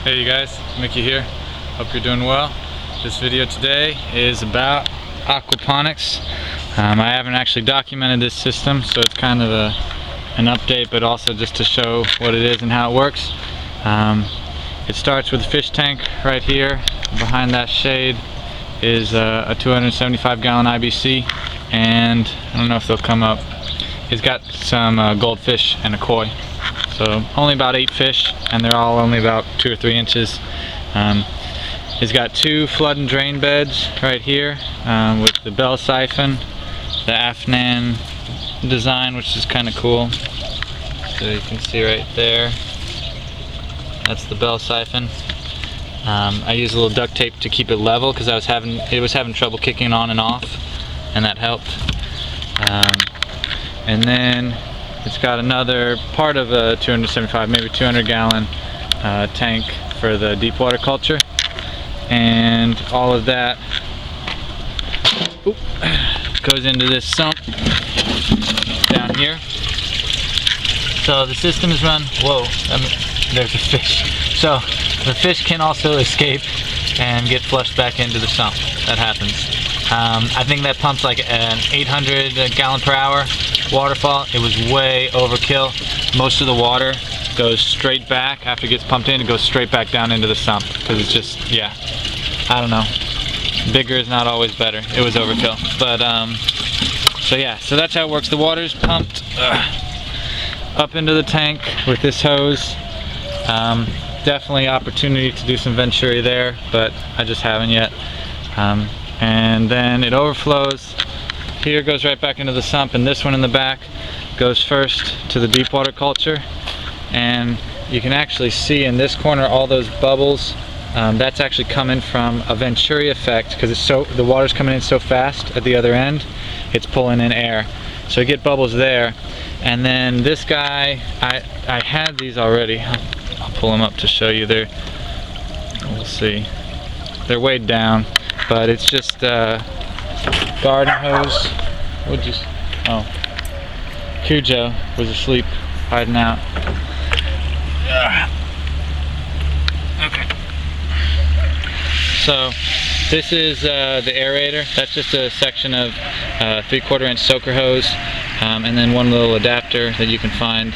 Hey you guys, Mickey here. Hope you're doing well. This video today is about aquaponics. I haven't actually documented this system, so it's kind of an update, but also just to show what it is and how it works. It starts with a fish tank right here. Behind that shade is a 275 gallon IBC, and I don't know if they'll come up. It's got some goldfish and a koi. So only about 8 fish, and they're all only about 2 or 3 inches. It's got 2 flood and drain beds right here with the bell siphon, the Afnan design, which is kind of cool. So you can see right there, that's the bell siphon. I use a little duct tape to keep it level because it was having trouble kicking on and off, and that helped. And then it's got another part of a 275, maybe 200 gallon tank for the deep water culture, and all of that goes into this sump down here. So the system is run, there's a fish. So the fish can also escape and get flushed back into the sump. That happens. I think that pumps like an 800 gallon per hour waterfall. It was way overkill. Most of the water goes straight back after it gets pumped in. It goes straight back down into the sump because it's just, yeah, I don't know. Bigger is not always better. It was overkill. But so yeah, so that's how it works. The water's pumped up into the tank with this hose. Definitely opportunity to do some venturi there, but I just haven't yet. And then it overflows. Here goes right back into the sump, and this one in the back goes first to the deep water culture. And you can actually see in this corner all those bubbles. That's actually coming from a venturi effect because the water's coming in so fast at the other end, it's pulling in air. So you get bubbles there. And then this guy, I had these already. I'll pull them up to show you. We'll see. They're weighed down, but it's just garden hose. Cujo was asleep, hiding out. Okay. So this is the aerator. That's just a section of 3/4 inch soaker hose, and then one little adapter that you can find.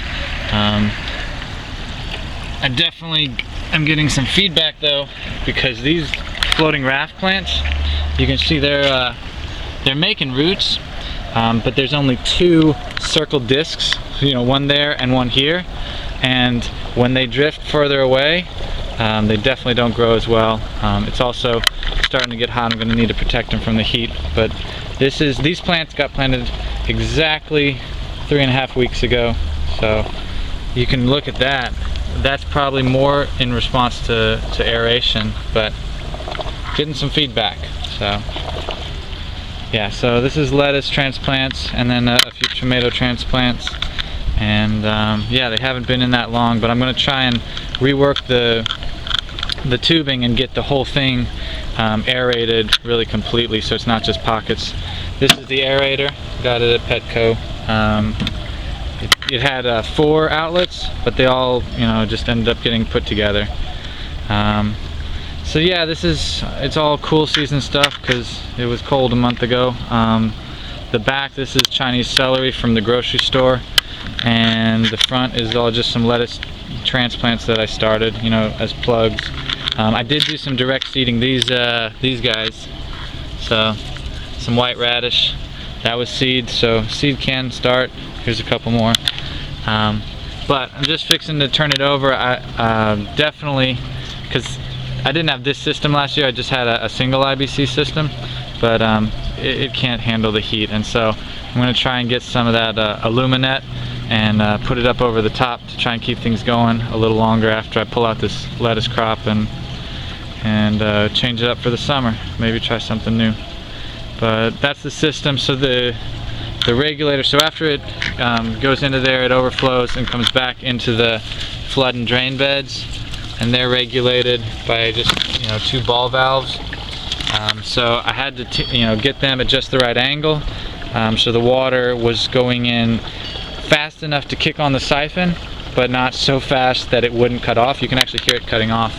I definitely am getting some feedback though, because these floating raft plants, you can see they're making roots, but there's only 2 circle discs, one there and one here, and when they drift further away, they definitely don't grow as well. It's also starting to get hot. I'm going to need to protect them from the heat, but these plants got planted exactly 3.5 weeks ago, so you can look at that. That's probably more in response to aeration, but getting some feedback. So yeah, so this is lettuce transplants, and then a few tomato transplants, and yeah, they haven't been in that long, but I'm going to try and rework the tubing and get the whole thing aerated really completely, so it's not just pockets. This is the aerator, got it at Petco. It had 4 outlets, but they all just ended up getting put together. So yeah, it's all cool season stuff because it was cold a month ago. The back, this is Chinese celery from the grocery store, and the front is all just some lettuce transplants that I started, as plugs. I did do some direct seeding these guys. So some white radish, that was seed, so seed can start. Here's a couple more. But I'm just fixing to turn it over. Definitely, because I didn't have this system last year, I just had a single IBC system, but it can't handle the heat, and so I'm going to try and get some of that aluminet and put it up over the top to try and keep things going a little longer after I pull out this lettuce crop and change it up for the summer. Maybe try something new. But that's the system. So the regulator, so after it goes into there, it overflows and comes back into the flood and drain beds, and they're regulated by just 2 ball valves. So I had to get them at just the right angle, so the water was going in fast enough to kick on the siphon, but not so fast that it wouldn't cut off. You can actually hear it cutting off.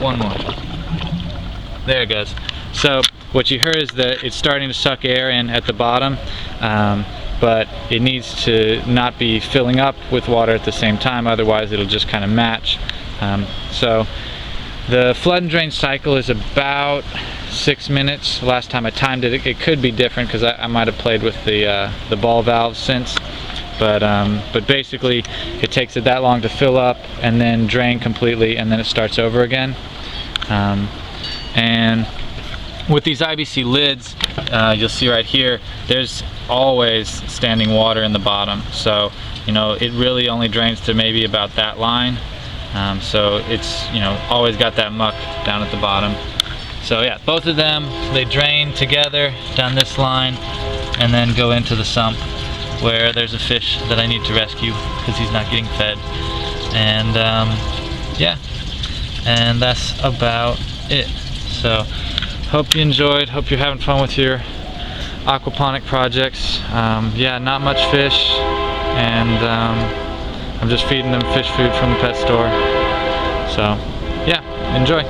one more. There it goes. So what you heard is that it's starting to suck air in at the bottom, but it needs to not be filling up with water at the same time, otherwise it'll just kind of match. So the flood and drain cycle is about 6 minutes. Last time I timed it, it could be different because I might have played with the ball valves since. But basically it takes it that long to fill up and then drain completely, and then it starts over again. And with these IBC lids, you'll see right here, there's always standing water in the bottom. So, you know, it really only drains to maybe about that line. So it's, you know, always got that muck down at the bottom. So yeah, both of them, they drain together down this line and then go into the sump where there's a fish that I need to rescue because he's not getting fed. And yeah, and that's about it. So hope you enjoyed, hope you're having fun with your aquaponic projects. Yeah, not much fish, and I'm just feeding them fish food from the pet store. So yeah, enjoy.